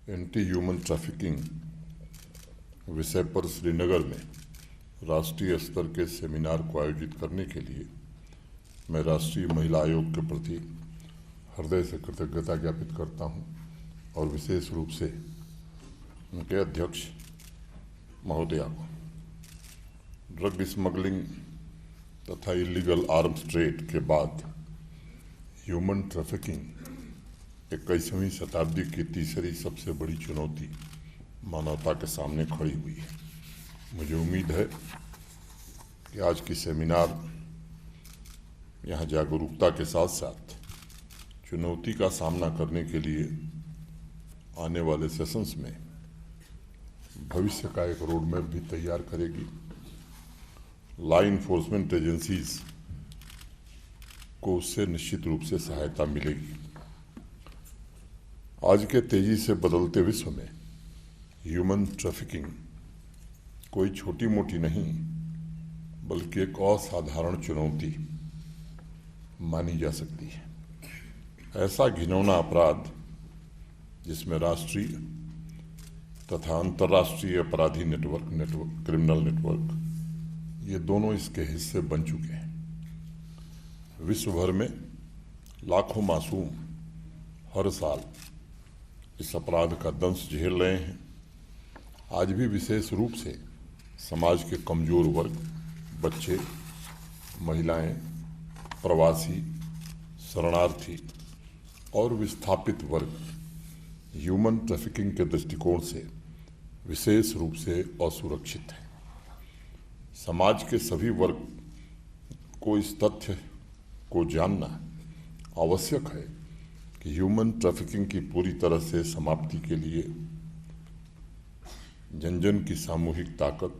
Anti human trafficking विषय पर श्रीनगर में राष्ट्रीय स्तर के सेमिनार को आयोजित करने के लिए मैं राष्ट्रीय महिला आयोग के प्रति हृदय से कृतज्ञता ज्ञापित करता हूं और विशेष रूप से उनके अध्यक्ष महोदया को। ड्रग स्मगलिंग तथा इलीगल आर्म्स ट्रेड के बाद ह्यूमन ट्रैफिकिंग 21वीं शताब्दी की तीसरी सबसे बड़ी चुनौती मानवता के सामने खड़ी हुई है। मुझे उम्मीद है कि आज की सेमिनार यहाँ जागरूकता के साथ साथ चुनौती का सामना करने के लिए आने वाले सेशंस में भविष्य का एक रोड मैप भी तैयार करेगी। लॉ इन्फोर्समेंट एजेंसीज को उससे निश्चित रूप से सहायता मिलेगी। आज के तेजी से बदलते विश्व में ह्यूमन ट्रैफिकिंग कोई छोटी मोटी नहीं बल्कि एक असाधारण चुनौती मानी जा सकती है। ऐसा घिनौना अपराध जिसमें राष्ट्रीय तथा अंतर्राष्ट्रीय अपराधी नेटवर्क क्रिमिनल नेटवर्क ये दोनों इसके हिस्से बन चुके हैं। विश्व भर में लाखों मासूम हर साल इस अपराध का दंश झेल रहे हैं। आज भी विशेष रूप से समाज के कमजोर वर्ग, बच्चे, महिलाएं, प्रवासी, शरणार्थी और विस्थापित वर्ग ह्यूमन ट्रैफिकिंग के दृष्टिकोण से विशेष रूप से असुरक्षित हैं। समाज के सभी वर्ग को इस तथ्य को जानना आवश्यक है कि ह्यूमन ट्रैफिकिंग की पूरी तरह से समाप्ति के लिए जन जन की सामूहिक ताकत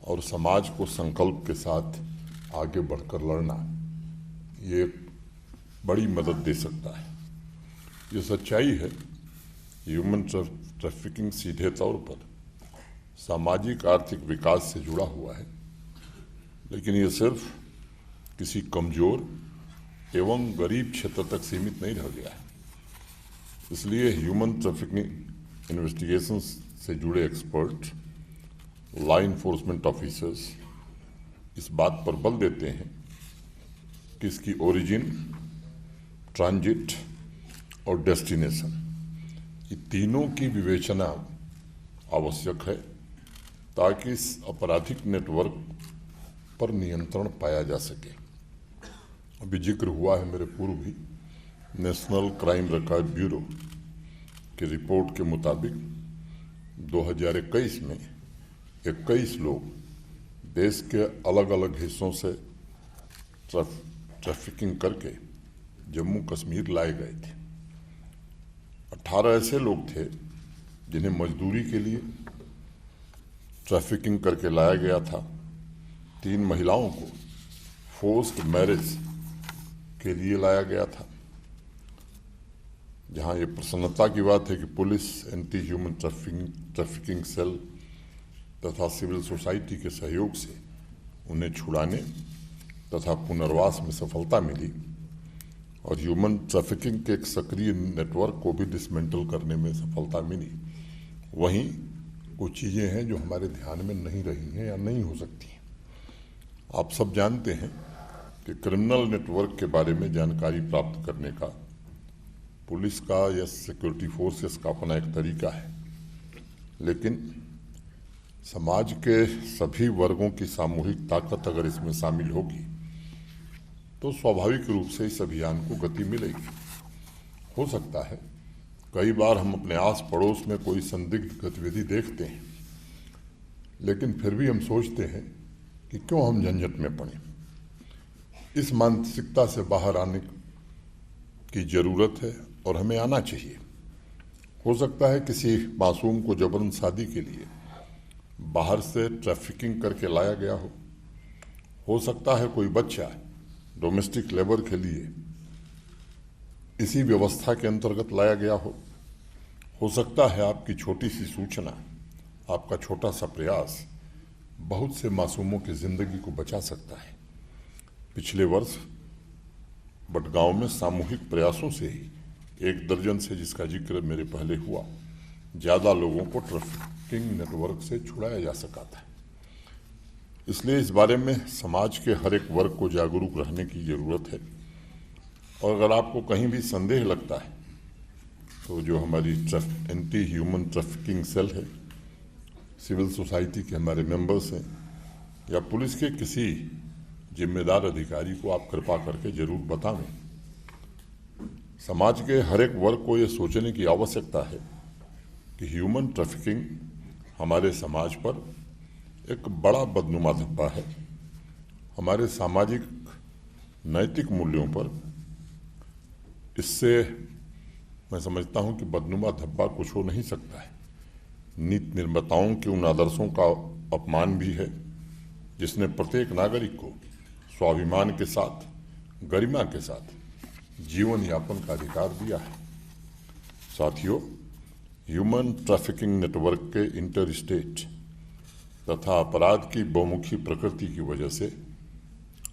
और समाज को संकल्प के साथ आगे बढ़कर लड़ना ये बड़ी मदद दे सकता है। ये सच्चाई है, ह्यूमन ट्रैफिकिंग सीधे तौर पर सामाजिक आर्थिक विकास से जुड़ा हुआ है, लेकिन ये सिर्फ किसी कमजोर एवं गरीब क्षेत्र तक सीमित नहीं रह गया है। इसलिए ह्यूमन ट्रैफिकिंग इन्वेस्टिगेशंस से जुड़े एक्सपर्ट, लॉ इन्फोर्समेंट ऑफिसर्स इस बात पर बल देते हैं कि इसकी ओरिजिन, ट्रांजिट और डेस्टिनेशन ये तीनों की विवेचना आवश्यक है ताकि इस आपराधिक नेटवर्क पर नियंत्रण पाया जा सके। अभी जिक्र हुआ है मेरे पूर्व भी, नेशनल क्राइम रिकॉर्ड ब्यूरो की रिपोर्ट के मुताबिक 2021 में 21 लोग देश के अलग अलग हिस्सों से ट्रैफिकिंग करके जम्मू कश्मीर लाए गए थे। 18 ऐसे लोग थे जिन्हें मजदूरी के लिए ट्रैफिकिंग करके लाया गया था। 3 महिलाओं को फोर्स्ड मैरिज के लिए लाया गया था। जहां ये प्रसन्नता की बात है कि police, anti human trafficking cell तथा सिविल सोसाइटी के सहयोग से उन्हें छुड़ाने तथा पुनर्वास में सफलता मिली और ह्यूमन ट्रैफिकिंग के एक सक्रिय नेटवर्क को भी डिसमेंटल करने में सफलता मिली। वहीं कुछ चीज़ें हैं जो हमारे ध्यान में नहीं रही हैं या नहीं हो सकती हैं। आप सब जानते हैं कि क्रिमिनल नेटवर्क के बारे में जानकारी प्राप्त करने का पुलिस का या सिक्योरिटी फोर्सेस का अपना एक तरीका है, लेकिन समाज के सभी वर्गों की सामूहिक ताकत अगर इसमें शामिल होगी तो स्वाभाविक रूप से इस अभियान को गति मिलेगी। हो सकता है कई बार हम अपने आस पड़ोस में कोई संदिग्ध गतिविधि देखते हैं, लेकिन फिर भी हम सोचते हैं कि क्यों हम झंझट में पड़े। इस मानसिकता से बाहर आने की जरूरत है और हमें आना चाहिए। हो सकता है किसी मासूम को जबरन शादी के लिए बाहर से ट्रैफिकिंग करके लाया गया हो सकता है कोई बच्चा डोमेस्टिक लेबर के लिए इसी व्यवस्था के अंतर्गत लाया गया हो सकता है आपकी छोटी सी सूचना, आपका छोटा सा प्रयास बहुत से मासूमों की जिंदगी को बचा सकता है। पिछले वर्ष बडगांव में सामूहिक प्रयासों से ही 1 दर्जन से, जिसका जिक्र मेरे पहले हुआ, ज़्यादा लोगों को ट्रैफिकिंग नेटवर्क से छुड़ाया जा सका था। इसलिए इस बारे में समाज के हर एक वर्ग को जागरूक रहने की ज़रूरत है। और अगर आपको कहीं भी संदेह लगता है तो जो हमारी एंटी ह्यूमन ट्रैफिकिंग सेल है, सिविल सोसाइटी के हमारे मेंबर्स हैं, या पुलिस के किसी जिम्मेदार अधिकारी को आप कृपा करके जरूर बताएं। समाज के हर एक वर्ग को ये सोचने की आवश्यकता है कि ह्यूमन ट्रैफिकिंग हमारे समाज पर एक बड़ा बदनुमा धब्बा है। हमारे सामाजिक नैतिक मूल्यों पर इससे मैं समझता हूं कि बदनुमा धब्बा कुछ हो नहीं सकता है। नीति निर्माताओं के उन आदर्शों का अपमान भी है जिसने प्रत्येक नागरिक को स्वाभिमान के साथ, गरिमा के साथ जीवन यापन का अधिकार दिया है। साथियों, ह्यूमन ट्रैफिकिंग नेटवर्क के इंटर स्टेट तथा अपराध की बहुमुखी प्रकृति की वजह से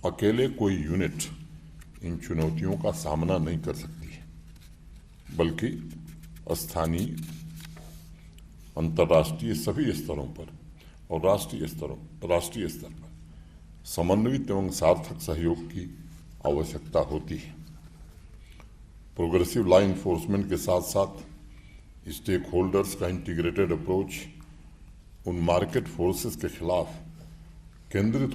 अकेले कोई यूनिट इन चुनौतियों का सामना नहीं कर सकती है, बल्कि स्थानीय, अंतर्राष्ट्रीय सभी स्तरों पर और राष्ट्रीय स्तर पर समन्वित एवं सार्थक सहयोग की आवश्यकता होती है। प्रोग्रेसिव लॉ इन्फोर्समेंट के साथ साथ स्टेक होल्डर्स का इंटीग्रेटेड अप्रोच उन मार्केट फोर्सेस के खिलाफ केंद्रित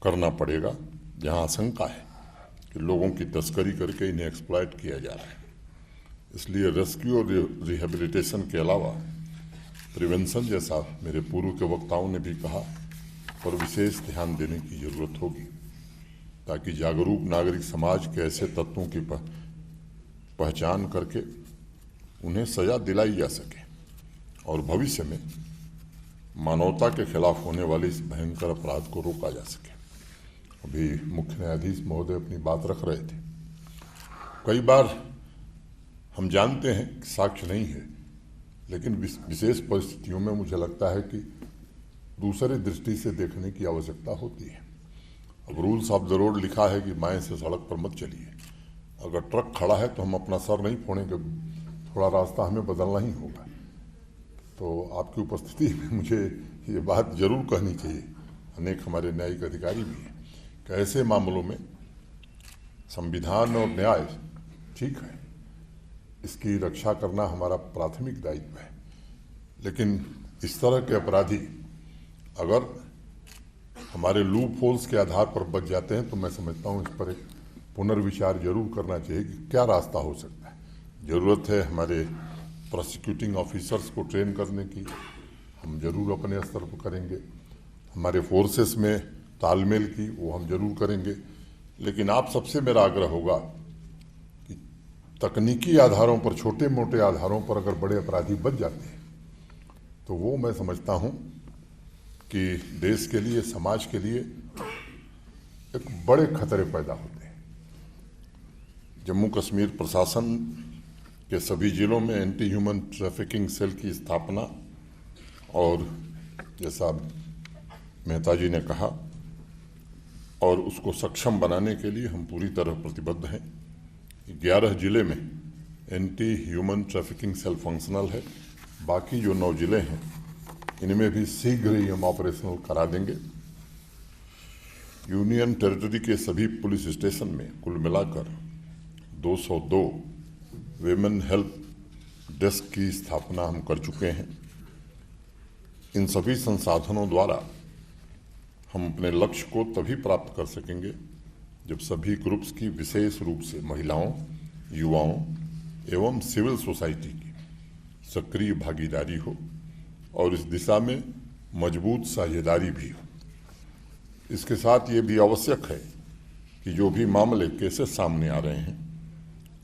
करना पड़ेगा जहां आशंका है कि लोगों की तस्करी करके इन्हें एक्सप्लॉइट किया जा रहा है। इसलिए रेस्क्यू और रिहेबिलिटेशन के अलावा प्रिवेंशन, जैसा मेरे पूर्व के वक्ताओं ने भी कहा, पर विशेष ध्यान देने की जरूरत होगी ताकि जागरूक नागरिक समाज के ऐसे तत्वों की पहचान करके उन्हें सजा दिलाई जा सके और भविष्य में मानवता के खिलाफ होने वाले इस भयंकर अपराध को रोका जा सके। अभी मुख्य न्यायाधीश महोदय अपनी बात रख रहे थे। कई बार हम जानते हैं कि साक्ष्य नहीं है, लेकिन विशेष परिस्थितियों में मुझे लगता है कि दूसरे दृष्टि से देखने की आवश्यकता होती है। अब रूल्स ऑफ द रोड लिखा है कि बाएं से सड़क पर मत चलिए। अगर ट्रक खड़ा है तो हम अपना सर नहीं फोड़ेंगे, थोड़ा रास्ता हमें बदलना ही होगा। तो आपकी उपस्थिति में मुझे ये बात जरूर कहनी चाहिए। अनेक हमारे न्यायिक अधिकारी भी हैं कि ऐसे मामलों में संविधान और न्याय ठीक है, इसकी रक्षा करना हमारा प्राथमिक दायित्व है, लेकिन इस तरह के अपराधी अगर हमारे लूप होल्स के आधार पर बच जाते हैं तो मैं समझता हूँ इस पर एक पुनर्विचार जरूर करना चाहिए कि क्या रास्ता हो सकता है। ज़रूरत है हमारे प्रोसिक्यूटिंग ऑफिसर्स को ट्रेन करने की, हम जरूर अपने स्तर पर करेंगे। हमारे फोर्सेस में तालमेल की, वो हम जरूर करेंगे। लेकिन आप सबसे मेरा आग्रह होगा कि तकनीकी आधारों पर, छोटे मोटे आधारों पर अगर बड़े अपराधी बच जाते हैं तो वो मैं समझता हूँ कि देश के लिए, समाज के लिए एक बड़े खतरे पैदा होते हैं। जम्मू कश्मीर प्रशासन के सभी जिलों में एंटी ह्यूमन ट्रैफिकिंग सेल की स्थापना, और जैसा मेहता जी ने कहा, और उसको सक्षम बनाने के लिए हम पूरी तरह प्रतिबद्ध हैं। 11 जिले में anti human trafficking cell functional है। बाकी जो 9 जिले हैं इनमें भी शीघ्र ही हम ऑपरेशनल करा देंगे। यूनियन टेरिटरी के सभी पुलिस स्टेशन में कुल मिलाकर 202 विमेन हेल्प डेस्क की स्थापना हम कर चुके हैं। इन सभी संसाधनों द्वारा हम अपने लक्ष्य को तभी प्राप्त कर सकेंगे जब सभी ग्रुप्स की, विशेष रूप से महिलाओं, युवाओं एवं सिविल सोसाइटी की सक्रिय भागीदारी हो और इस दिशा में मजबूत साझेदारी भी हो। इसके साथ ये भी आवश्यक है कि जो भी मामले, केसेस सामने आ रहे हैं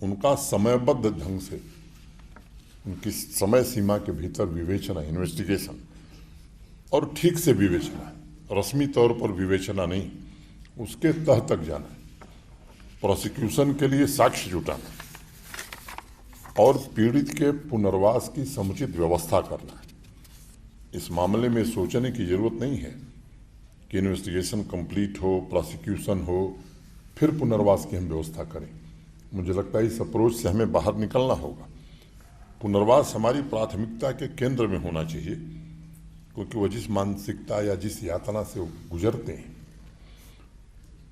उनका समयबद्ध ढंग से, उनकी समय सीमा के भीतर विवेचना, इन्वेस्टिगेशन, और ठीक से विवेचना, रस्मी तौर पर विवेचना नहीं, उसके तह तक जाना, प्रोसिक्यूशन के लिए साक्ष्य जुटाना और पीड़ित के पुनर्वास की समुचित व्यवस्था करना। इस मामले में सोचने की जरूरत नहीं है कि इन्वेस्टिगेशन कंप्लीट हो, प्रोसिक्यूशन हो, फिर पुनर्वास की हम व्यवस्था करें। मुझे लगता है इस अप्रोच से हमें बाहर निकलना होगा। पुनर्वास हमारी प्राथमिकता के केंद्र में होना चाहिए, क्योंकि वो जिस मानसिकता या जिस यातना से वो गुजरते हैं,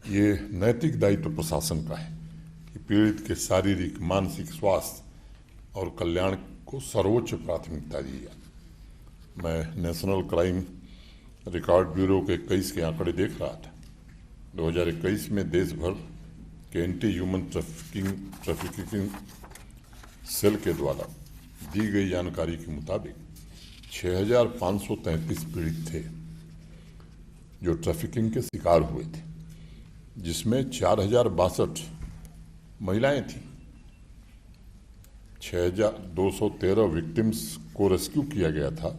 ये नैतिक दायित्व प्रशासन का है कि पीड़ित के शारीरिक मानसिक स्वास्थ्य और कल्याण को सर्वोच्च प्राथमिकता दी जाए। मैं नेशनल क्राइम रिकॉर्ड ब्यूरो के 21 के आंकड़े देख रहा था। 2021 में देश भर के एंटी ह्यूमन ट्रैफिकिंग सेल के द्वारा दी गई जानकारी के मुताबिक 6,533 पीड़ित थे जो ट्रैफिकिंग के शिकार हुए थे, जिसमें 4,062 महिलाएं थीं। 6,213 विक्टिम्स को रेस्क्यू किया गया था,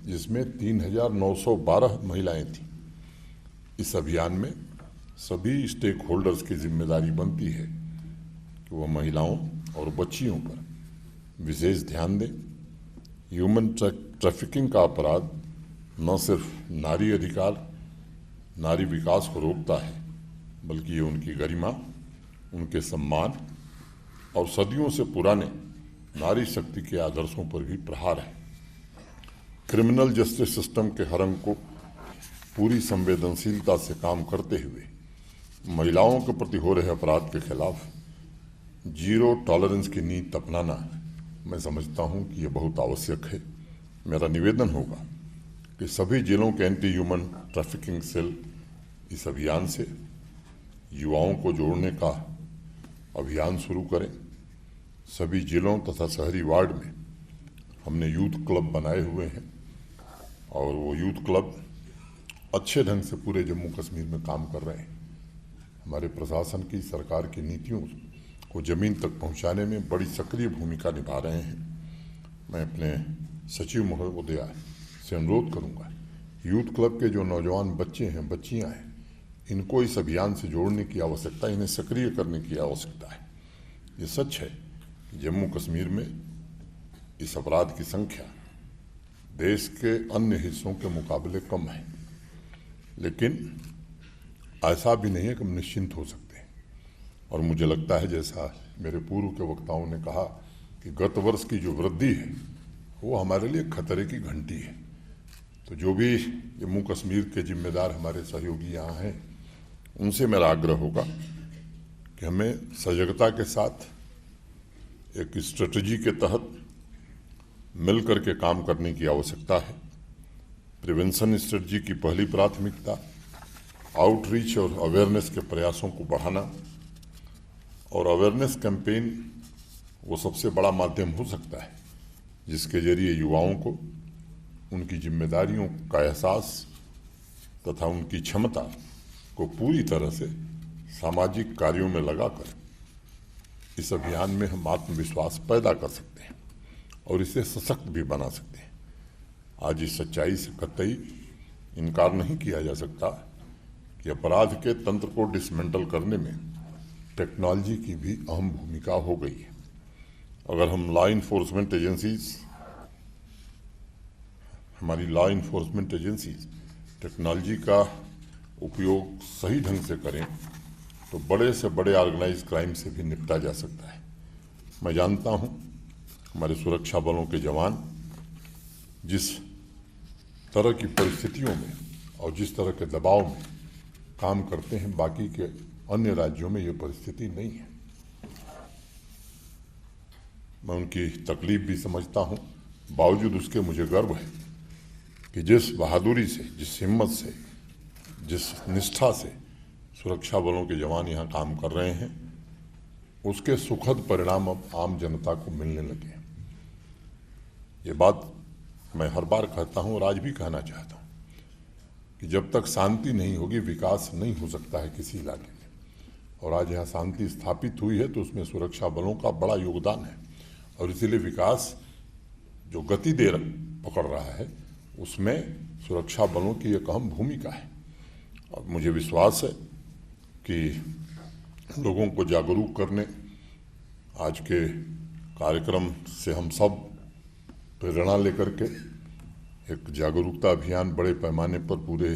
जिसमें 3,912 महिलाएं थीं। इस अभियान में सभी स्टेक होल्डर्स की जिम्मेदारी बनती है कि वह महिलाओं और बच्चियों पर विशेष ध्यान दें। ह्यूमन ट्रैफिकिंग का अपराध न सिर्फ नारी अधिकार, नारी विकास को रोकता है, बल्कि ये उनकी गरिमा, उनके सम्मान और सदियों से पुराने नारी शक्ति के आदर्शों पर भी प्रहार है। क्रिमिनल जस्टिस सिस्टम के हर अंग को पूरी संवेदनशीलता से काम करते हुए महिलाओं के प्रति हो रहे अपराध के खिलाफ जीरो टॉलरेंस की नीति अपनाना, मैं समझता हूं कि यह बहुत आवश्यक है। मेरा निवेदन होगा कि सभी जिलों के एंटी ह्यूमन ट्रैफिकिंग सेल इस अभियान से युवाओं को जोड़ने का अभियान शुरू करें। सभी जिलों तथा शहरी वार्ड में हमने यूथ क्लब बनाए हुए हैं और वो यूथ क्लब अच्छे ढंग से पूरे जम्मू कश्मीर में काम कर रहे हैं। हमारे प्रशासन की, सरकार की नीतियों को ज़मीन तक पहुंचाने में बड़ी सक्रिय भूमिका निभा रहे हैं। मैं अपने सचिव महोदया से अनुरोध करूंगा, यूथ क्लब के जो नौजवान बच्चे हैं, बच्चियां हैं, इनको इस अभियान से जोड़ने की आवश्यकता, इन्हें सक्रिय करने की आवश्यकता है। ये सच है कि जम्मू कश्मीर में इस अपराध की संख्या देश के अन्य हिस्सों के मुकाबले कम है, लेकिन ऐसा भी नहीं है कि हम निश्चिंत हो सकते हैं। और मुझे लगता है, जैसा मेरे पूर्व के वक्ताओं ने कहा, कि गत वर्ष की जो वृद्धि है वो हमारे लिए खतरे की घंटी है। तो जो भी जम्मू कश्मीर के जिम्मेदार हमारे सहयोगी यहाँ हैं, उनसे मेरा आग्रह होगा कि हमें सजगता के साथ एक स्ट्रेटजी के तहत मिल करके काम करने की आवश्यकता है। प्रिवेंशन स्ट्रेटजी की पहली प्राथमिकता आउटरीच और अवेयरनेस के प्रयासों को बढ़ाना, और अवेयरनेस कैंपेन वो सबसे बड़ा माध्यम हो सकता है जिसके जरिए युवाओं को उनकी जिम्मेदारियों का एहसास तथा उनकी क्षमता को पूरी तरह से सामाजिक कार्यों में लगाकर इस अभियान में हम आत्मविश्वास पैदा कर सकते हैं और इसे सशक्त भी बना सकते हैं। आज इस सच्चाई से कतई इनकार नहीं किया जा सकता कि अपराध के तंत्र को डिसमेंटल करने में टेक्नोलॉजी की भी अहम भूमिका हो गई है। अगर हम हमारी लॉ इन्फोर्समेंट एजेंसीज टेक्नोलॉजी का उपयोग सही ढंग से करें तो बड़े से बड़े ऑर्गेनाइज क्राइम से भी निपटा जा सकता है। मैं जानता हूं हमारे सुरक्षा बलों के जवान जिस तरह की परिस्थितियों में और जिस तरह के दबाव में काम करते हैं, बाकी के अन्य राज्यों में ये परिस्थिति नहीं है। मैं उनकी तकलीफ भी समझता हूं, बावजूद उसके मुझे गर्व है कि जिस बहादुरी से, जिस हिम्मत से, जिस निष्ठा से सुरक्षा बलों के जवान यहाँ काम कर रहे हैं, उसके सुखद परिणाम अब आम जनता को मिलने लगे हैं। ये बात मैं हर बार कहता हूँ और आज भी कहना चाहता हूँ कि जब तक शांति नहीं होगी, विकास नहीं हो सकता है किसी इलाके में। और आज यहाँ शांति स्थापित हुई है तो उसमें सुरक्षा बलों का बड़ा योगदान है, और इसीलिए विकास जो गति पकड़ रहा है उसमें सुरक्षा बलों की एक अहम भूमिका है। और मुझे विश्वास है कि लोगों को जागरूक करने आज के कार्यक्रम से हम सब प्रेरणा लेकर के एक जागरूकता अभियान बड़े पैमाने पर पूरे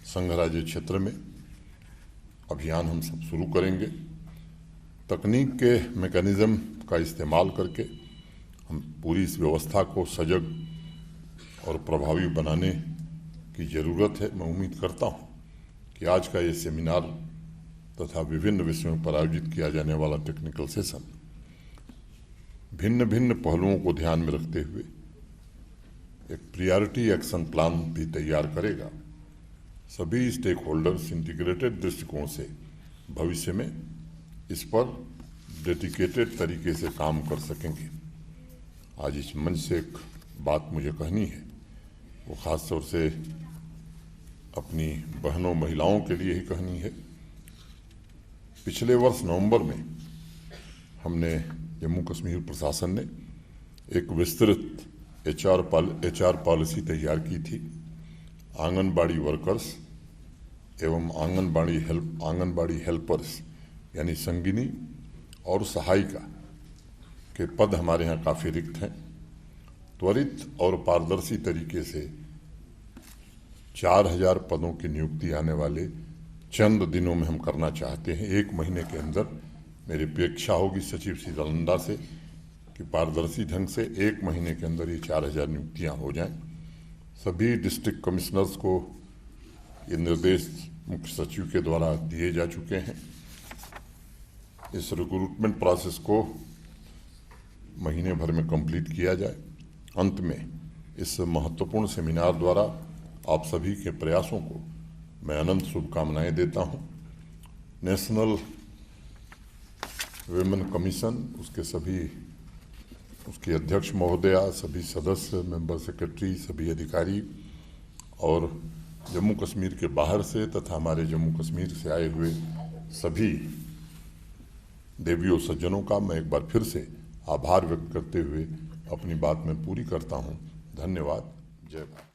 संघ राज्य क्षेत्र में अभियान हम सब शुरू करेंगे, तकनीक के मैकेनिज़्म का इस्तेमाल करके हम पूरी इस व्यवस्था को सजग और प्रभावी बनाने की ज़रूरत है। मैं उम्मीद करता हूँ कि आज का ये सेमिनार तथा विभिन्न विषयों पर आयोजित किया जाने वाला टेक्निकल सेशन भिन्न भिन्न पहलुओं को ध्यान में रखते हुए एक प्रायोरिटी एक्शन प्लान भी तैयार करेगा। सभी स्टेक होल्डर्स इंटीग्रेटेड दृष्टिकोण से भविष्य में इस पर डेडिकेटेड तरीके से काम कर सकेंगे। आज इस मंच से एक बात मुझे कहनी है, वो ख़ास तौर से अपनी बहनों महिलाओं के लिए ही कहनी है। पिछले वर्ष नवंबर में हमने जम्मू कश्मीर प्रशासन ने एक विस्तृत एचआर पॉलिसी तैयार की थी। आंगनबाड़ी वर्कर्स एवं आंगनबाड़ी हेल्पर्स यानी संगिनी और सहायिका के पद हमारे यहाँ काफ़ी रिक्त हैं। त्वरित और पारदर्शी तरीके से 4000 पदों की नियुक्ति आने वाले चंद दिनों में हम करना चाहते हैं। 1 महीने के अंदर मेरी अपेक्षा होगी सचिव श्री दलंदा से कि पारदर्शी ढंग से 1 महीने के अंदर ये 4000 नियुक्तियाँ हो जाएं। सभी डिस्ट्रिक्ट कमिश्नर्स को ये निर्देश मुख्य सचिव के द्वारा दिए जा चुके हैं। इस रिक्रूटमेंट प्रोसेस को महीने भर में कंप्लीट किया जाए। अंत में इस महत्वपूर्ण सेमिनार द्वारा आप सभी के प्रयासों को मैं अनंत शुभकामनाएं देता हूं। नेशनल विमेन कमीशन, उसके अध्यक्ष महोदया, सभी सदस्य, मेंबर सेक्रेटरी, सभी अधिकारी और जम्मू कश्मीर के बाहर से तथा हमारे जम्मू कश्मीर से आए हुए सभी देवियों सज्जनों का मैं एक बार फिर से आभार व्यक्त करते हुए अपनी बात मैं पूरी करता हूं। धन्यवाद। जय भारत।